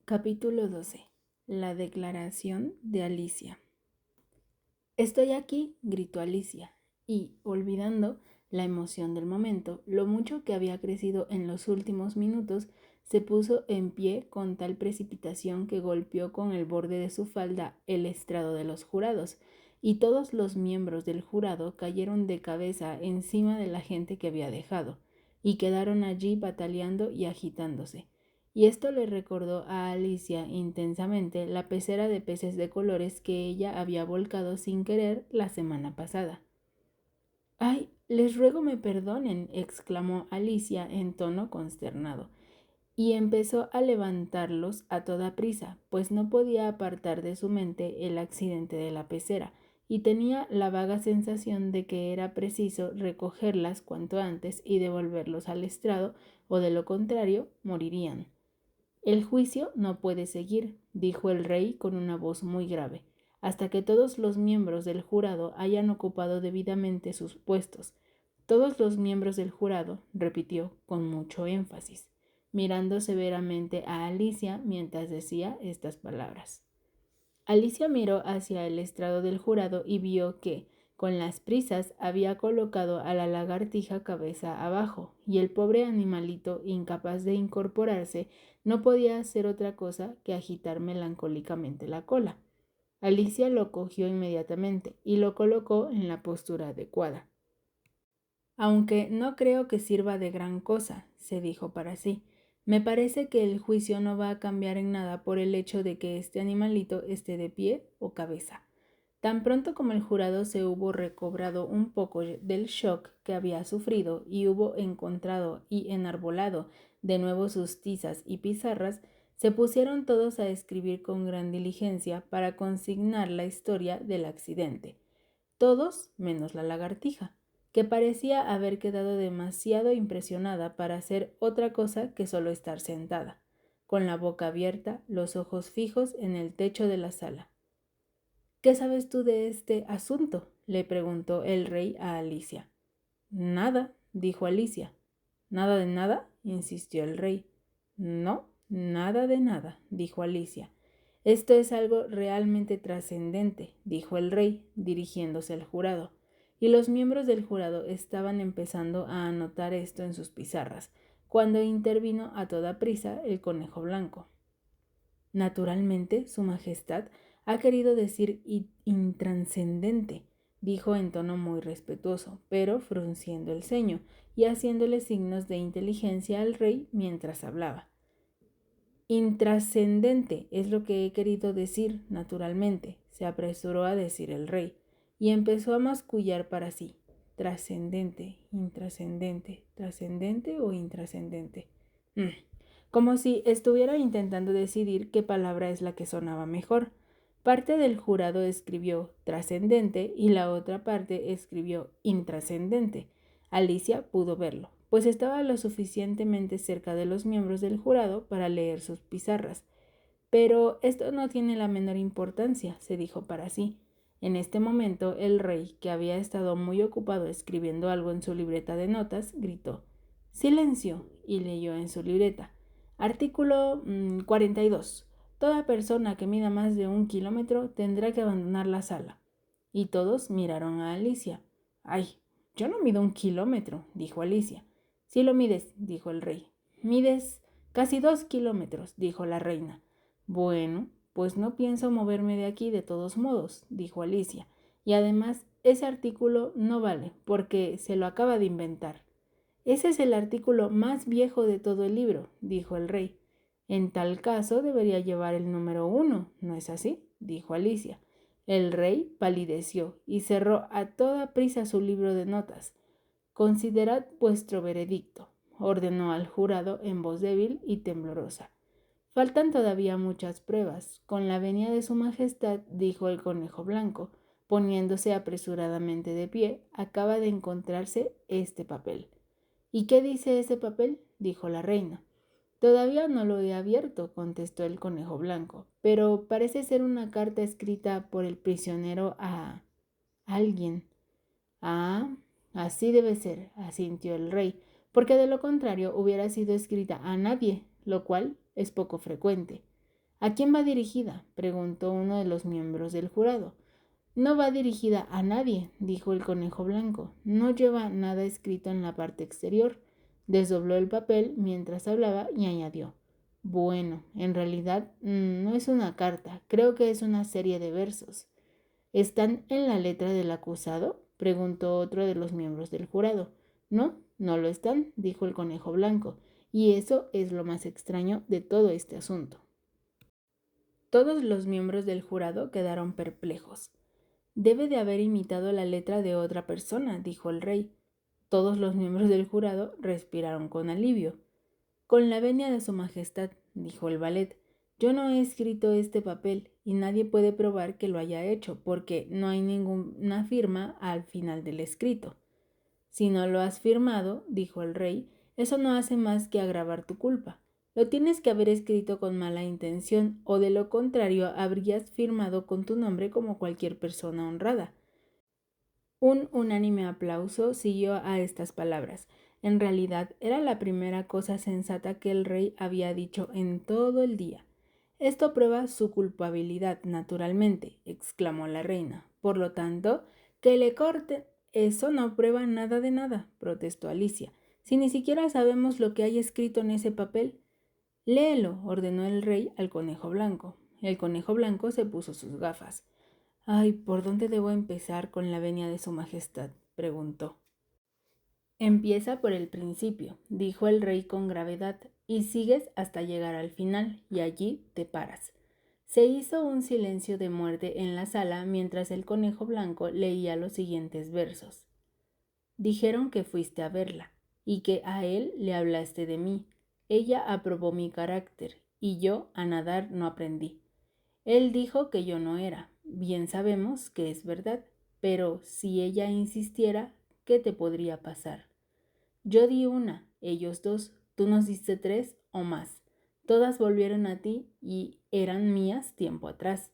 Capítulo 12. La declaración de Alicia. «Estoy aquí», gritó Alicia, y, olvidando la emoción del momento, lo mucho que había crecido en los últimos minutos, se puso en pie con tal precipitación que golpeó con el borde de su falda el estrado de los jurados, y todos los miembros del jurado cayeron de cabeza encima de la gente que había dejado, y quedaron allí bataleando y agitándose. Y esto le recordó a Alicia intensamente la pecera de peces de colores que ella había volcado sin querer la semana pasada. «¡Ay, les ruego me perdonen!», exclamó Alicia en tono consternado, y empezó a levantarlos a toda prisa, pues no podía apartar de su mente el accidente de la pecera, y tenía la vaga sensación de que era preciso recogerlas cuanto antes y devolverlos al estrado, o de lo contrario morirían. «El juicio no puede seguir», dijo el rey con una voz muy grave, «hasta que todos los miembros del jurado hayan ocupado debidamente sus puestos». «Todos los miembros del jurado», repitió con mucho énfasis, mirando severamente a Alicia mientras decía estas palabras. Alicia miró hacia el estrado del jurado y vio que, con las prisas, había colocado a la lagartija cabeza abajo, y el pobre animalito, incapaz de incorporarse, no podía hacer otra cosa que agitar melancólicamente la cola. Alicia lo cogió inmediatamente y lo colocó en la postura adecuada. «Aunque no creo que sirva de gran cosa», se dijo para sí, «me parece que el juicio no va a cambiar en nada por el hecho de que este animalito esté de pie o cabeza». Tan pronto como el jurado se hubo recobrado un poco del shock que había sufrido y hubo encontrado y enarbolado de nuevo sus tizas y pizarras, se pusieron todos a escribir con gran diligencia para consignar la historia del accidente. Todos menos la lagartija, que parecía haber quedado demasiado impresionada para hacer otra cosa que solo estar sentada, con la boca abierta, los ojos fijos en el techo de la sala. «¿Qué sabes tú de este asunto?», le preguntó el rey a Alicia. «Nada», dijo Alicia. «¿Nada de nada?», insistió el rey. «No, nada de nada», dijo Alicia. «Esto es algo realmente trascendente», dijo el rey, dirigiéndose al jurado, y los miembros del jurado estaban empezando a anotar esto en sus pizarras, cuando intervino a toda prisa el conejo blanco. «Naturalmente, Su Majestad ha querido decir intranscendente», dijo en tono muy respetuoso, pero frunciendo el ceño y haciéndole signos de inteligencia al rey mientras hablaba. «Intrascendente es lo que he querido decir, naturalmente», se apresuró a decir el rey, y empezó a mascullar para sí. «Trascendente, intrascendente, trascendente o intrascendente». Como si estuviera intentando decidir qué palabra es la que sonaba mejor. Parte del jurado escribió trascendente y la otra parte escribió intrascendente. Alicia pudo verlo, pues estaba lo suficientemente cerca de los miembros del jurado para leer sus pizarras. «Pero esto no tiene la menor importancia», se dijo para sí. En este momento el rey, que había estado muy ocupado escribiendo algo en su libreta de notas, gritó «¡Silencio!» y leyó en su libreta. Artículo 42. Toda persona que mida más de 1 kilómetro tendrá que abandonar la sala. Y todos miraron a Alicia. «Ay, yo no mido 1 kilómetro», dijo Alicia. «Sí lo mides», dijo el rey. «Mides casi 2 kilómetros», dijo la reina. «Bueno, pues no pienso moverme de aquí de todos modos», dijo Alicia. «Y además, ese artículo no vale, porque se lo acaba de inventar». «Ese es el artículo más viejo de todo el libro», dijo el rey. «En tal caso debería llevar el número 1, ¿no es así?», dijo Alicia. El rey palideció y cerró a toda prisa su libro de notas. «Considerad vuestro veredicto», ordenó al jurado en voz débil y temblorosa. «Faltan todavía muchas pruebas. Con la venia de Su Majestad», dijo el conejo blanco, poniéndose apresuradamente de pie, «acaba de encontrarse este papel». «¿Y qué dice ese papel?», dijo la reina. «Todavía no lo he abierto», contestó el conejo blanco, «pero parece ser una carta escrita por el prisionero a alguien». «Ah, así debe ser», asintió el rey, «porque de lo contrario hubiera sido escrita a nadie, lo cual es poco frecuente». ¿A quién va dirigida?, preguntó uno de los miembros del jurado. No va dirigida a nadie, dijo el conejo blanco. No lleva nada escrito en la parte exterior. Desdobló el papel mientras hablaba y añadió: Bueno, en realidad no es una carta, creo que es una serie de versos. ¿Están en la letra del acusado?, preguntó otro de los miembros del jurado. No, no lo están, dijo el conejo blanco, y eso es lo más extraño de todo este asunto. Todos los miembros del jurado quedaron perplejos. Debe de haber imitado la letra de otra persona, dijo el rey. Todos los miembros del jurado respiraron con alivio. Con la venia de su majestad, dijo el valet, yo no he escrito este papel y nadie puede probar que lo haya hecho porque no hay ninguna firma al final del escrito. Si no lo has firmado, dijo el rey, eso no hace más que agravar tu culpa. Lo tienes que haber escrito con mala intención o de lo contrario habrías firmado con tu nombre como cualquier persona honrada. Un unánime aplauso siguió a estas palabras. En realidad era la primera cosa sensata que el rey había dicho en todo el día. Esto prueba su culpabilidad, naturalmente, exclamó la reina. Por lo tanto, que le corten. Eso no prueba nada de nada, protestó Alicia. Si ni siquiera sabemos lo que hay escrito en ese papel. Léelo, ordenó el rey al conejo blanco. El conejo blanco se puso sus gafas. Ay, ¿por dónde debo empezar con la venia de su majestad?, preguntó. Empieza por el principio, dijo el rey con gravedad, y sigues hasta llegar al final, y allí te paras. Se hizo un silencio de muerte en la sala mientras el conejo blanco leía los siguientes versos. Dijeron que fuiste a verla, y que a él le hablaste de mí. Ella aprobó mi carácter, y yo a nadar no aprendí. Él dijo que yo no era. Bien sabemos que es verdad, pero si ella insistiera, ¿qué te podría pasar? Yo di una, ellos dos, tú nos diste 3 o más. Todas volvieron a ti y eran mías tiempo atrás.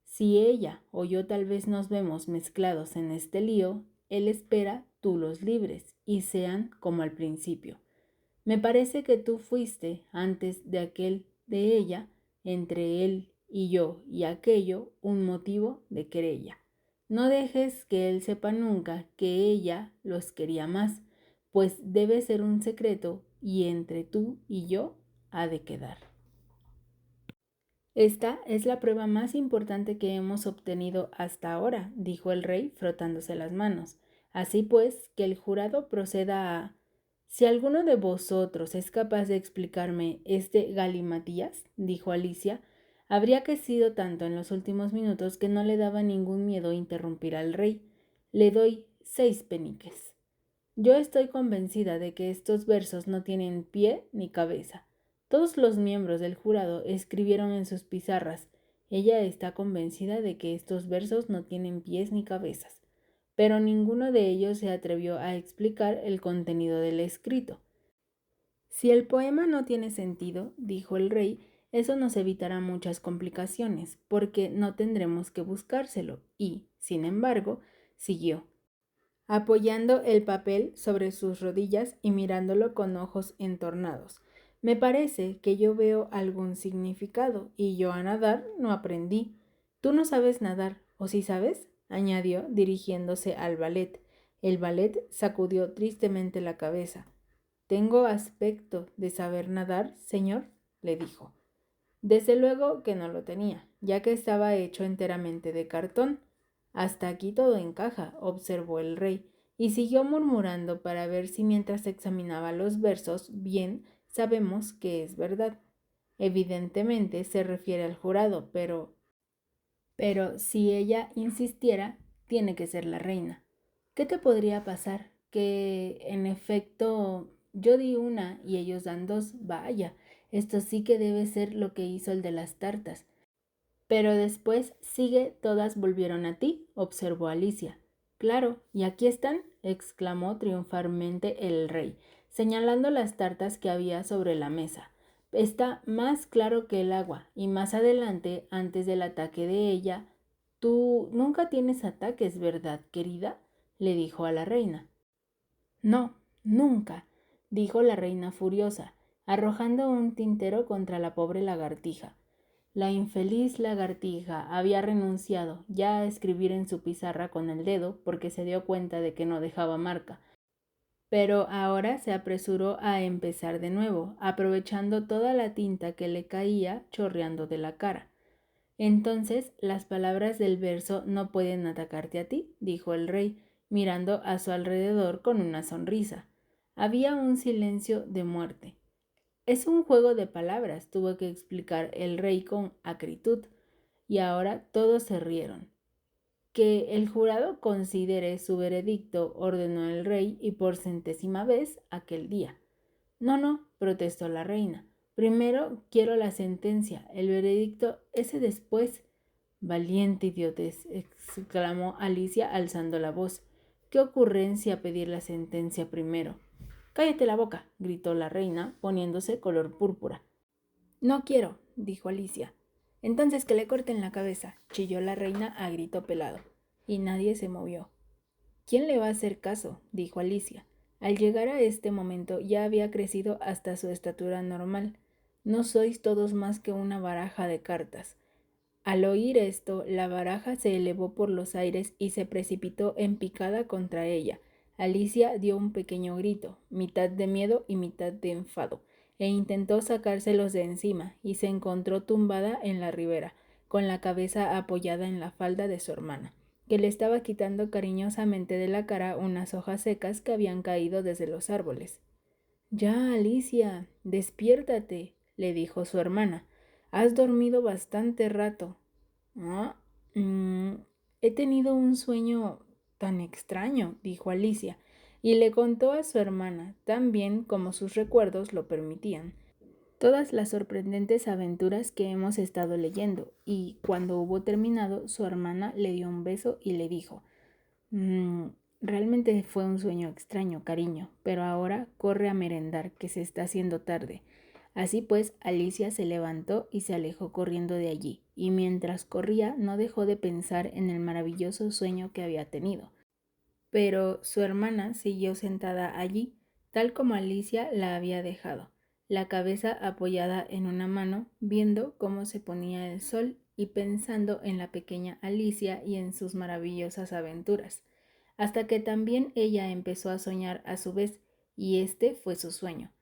Si ella o yo tal vez nos vemos mezclados en este lío, él espera tú los libres y sean como al principio. Me parece que tú fuiste, antes de aquel de ella, entre él y yo y aquello, un motivo de querella. No dejes que él sepa nunca que ella los quería más, pues debe ser un secreto y entre tú y yo ha de quedar. Esta es la prueba más importante que hemos obtenido hasta ahora, dijo el rey frotándose las manos. Así pues, que el jurado proceda a... Si alguno de vosotros es capaz de explicarme este galimatías, dijo Alicia, habría crecido tanto en los últimos minutos que no le daba ningún miedo interrumpir al rey. Le doy 6 peniques. Yo estoy convencida de que estos versos no tienen pie ni cabeza. Todos los miembros del jurado escribieron en sus pizarras. Ella está convencida de que estos versos no tienen pies ni cabezas, pero ninguno de ellos se atrevió a explicar el contenido del escrito. Si el poema no tiene sentido, dijo el rey, eso nos evitará muchas complicaciones, porque no tendremos que buscárselo, y, sin embargo, siguió, apoyando el papel sobre sus rodillas y mirándolo con ojos entornados. Me parece que yo veo algún significado, y yo a nadar no aprendí. Tú no sabes nadar, ¿o sí sabes?, añadió, dirigiéndose al valet. El valet sacudió tristemente la cabeza. ¿Tengo aspecto de saber nadar, señor?, le dijo. Desde luego que no lo tenía, ya que estaba hecho enteramente de cartón. Hasta aquí todo encaja, observó el rey, y siguió murmurando para ver si mientras examinaba los versos bien sabemos que es verdad. Evidentemente se refiere al jurado, pero si ella insistiera, tiene que ser la reina. ¿Qué te podría pasar? Que, en efecto, yo di una y ellos dan 2. Vaya, esto sí que debe ser lo que hizo el de las tartas. Pero después sigue, todas volvieron a ti, observó Alicia. Claro, y aquí están, exclamó triunfalmente el rey, señalando las tartas que había sobre la mesa. Está más claro que el agua, y más adelante, antes del ataque de ella, tú nunca tienes ataques, ¿verdad, querida?, le dijo a la reina. No, nunca, dijo la reina furiosa, arrojando un tintero contra la pobre lagartija. La infeliz lagartija había renunciado ya a escribir en su pizarra con el dedo porque se dio cuenta de que no dejaba marca, pero ahora se apresuró a empezar de nuevo, aprovechando toda la tinta que le caía chorreando de la cara. Entonces las palabras del verso no pueden atacarte a ti, dijo el rey, mirando a su alrededor con una sonrisa. Había un silencio de muerte. Es un juego de palabras, tuvo que explicar el rey con acritud, y ahora todos se rieron. Que el jurado considere su veredicto, ordenó el rey, y por 100ª vez aquel día. No, no, protestó la reina. Primero quiero la sentencia, el veredicto ese después. Valiente idiotez, exclamó Alicia alzando la voz. ¿Qué ocurrencia pedir la sentencia primero? Cállate la boca, gritó la reina, poniéndose color púrpura. No quiero, dijo Alicia. Entonces que le corten la cabeza, chilló la reina a grito pelado, y nadie se movió. ¿Quién le va a hacer caso? Dijo Alicia. Al llegar a este momento ya había crecido hasta su estatura normal. No sois todos más que una baraja de cartas. Al oír esto, la baraja se elevó por los aires y se precipitó en picada contra ella. Alicia dio un pequeño grito, mitad de miedo y mitad de enfado, e intentó sacárselos de encima, y se encontró tumbada en la ribera, con la cabeza apoyada en la falda de su hermana, que le estaba quitando cariñosamente de la cara unas hojas secas que habían caído desde los árboles. Ya, Alicia, despiértate, le dijo su hermana. Has dormido bastante rato. Ah, he tenido un sueño tan extraño, dijo Alicia, y le contó a su hermana, tan bien como sus recuerdos lo permitían, todas las sorprendentes aventuras que hemos estado leyendo, y cuando hubo terminado, su hermana le dio un beso y le dijo, realmente fue un sueño extraño, cariño, pero ahora corre a merendar, que se está haciendo tarde. Así pues, Alicia se levantó y se alejó corriendo de allí, y mientras corría no dejó de pensar en el maravilloso sueño que había tenido. Pero su hermana siguió sentada allí, tal como Alicia la había dejado, la cabeza apoyada en una mano, viendo cómo se ponía el sol y pensando en la pequeña Alicia y en sus maravillosas aventuras, hasta que también ella empezó a soñar a su vez, y este fue su sueño.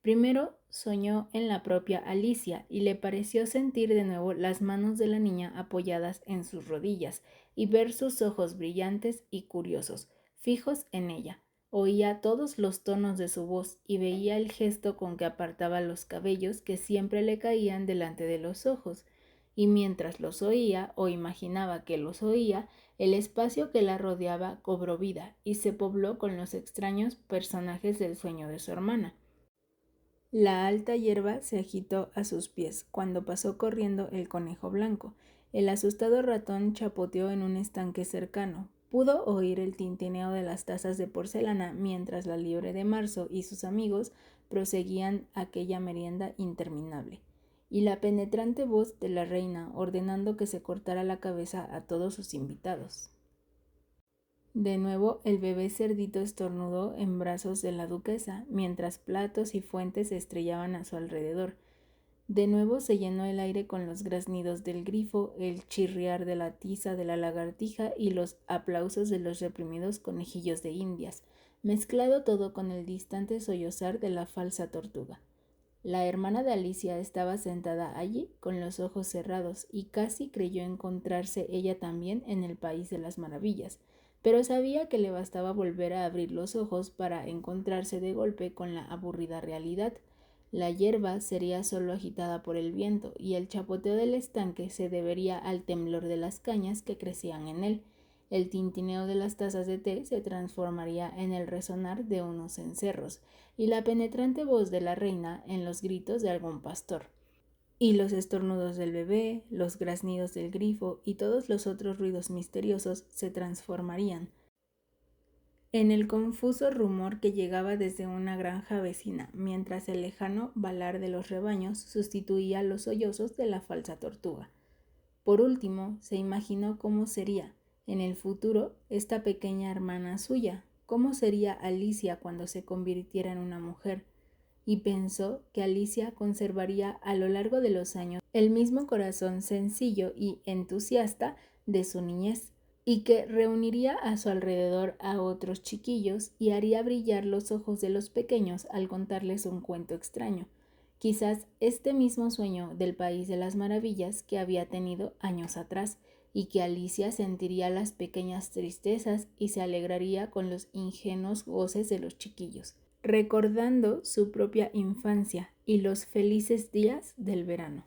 Primero soñó en la propia Alicia y le pareció sentir de nuevo las manos de la niña apoyadas en sus rodillas y ver sus ojos brillantes y curiosos, fijos en ella. Oía todos los tonos de su voz y veía el gesto con que apartaba los cabellos que siempre le caían delante de los ojos, y mientras los oía o imaginaba que los oía, el espacio que la rodeaba cobró vida y se pobló con los extraños personajes del sueño de su hermana. La alta hierba se agitó a sus pies cuando pasó corriendo el conejo blanco. El asustado ratón chapoteó en un estanque cercano. Pudo oír el tintineo de las tazas de porcelana mientras la liebre de marzo y sus amigos proseguían aquella merienda interminable, y la penetrante voz de la reina ordenando que se cortara la cabeza a todos sus invitados. De nuevo el bebé cerdito estornudó en brazos de la duquesa, mientras platos y fuentes se estrellaban a su alrededor. De nuevo se llenó el aire con los graznidos del grifo, el chirriar de la tiza de la lagartija y los aplausos de los reprimidos conejillos de indias, mezclado todo con el distante sollozar de la falsa tortuga. La hermana de Alicia estaba sentada allí con los ojos cerrados y casi creyó encontrarse ella también en el país de las maravillas, pero sabía que le bastaba volver a abrir los ojos para encontrarse de golpe con la aburrida realidad. La hierba sería solo agitada por el viento y el chapoteo del estanque se debería al temblor de las cañas que crecían en él. El tintineo de las tazas de té se transformaría en el resonar de unos cencerros y la penetrante voz de la reina en los gritos de algún pastor. Y los estornudos del bebé, los graznidos del grifo y todos los otros ruidos misteriosos se transformarían en el confuso rumor que llegaba desde una granja vecina, mientras el lejano balar de los rebaños sustituía los sollozos de la falsa tortuga. Por último, se imaginó cómo sería, en el futuro, esta pequeña hermana suya, cómo sería Alicia cuando se convirtiera en una mujer, y pensó que Alicia conservaría a lo largo de los años el mismo corazón sencillo y entusiasta de su niñez, y que reuniría a su alrededor a otros chiquillos y haría brillar los ojos de los pequeños al contarles un cuento extraño, quizás este mismo sueño del país de las maravillas que había tenido años atrás, y que Alicia sentiría las pequeñas tristezas y se alegraría con los ingenuos goces de los chiquillos, recordando su propia infancia y los felices días del verano.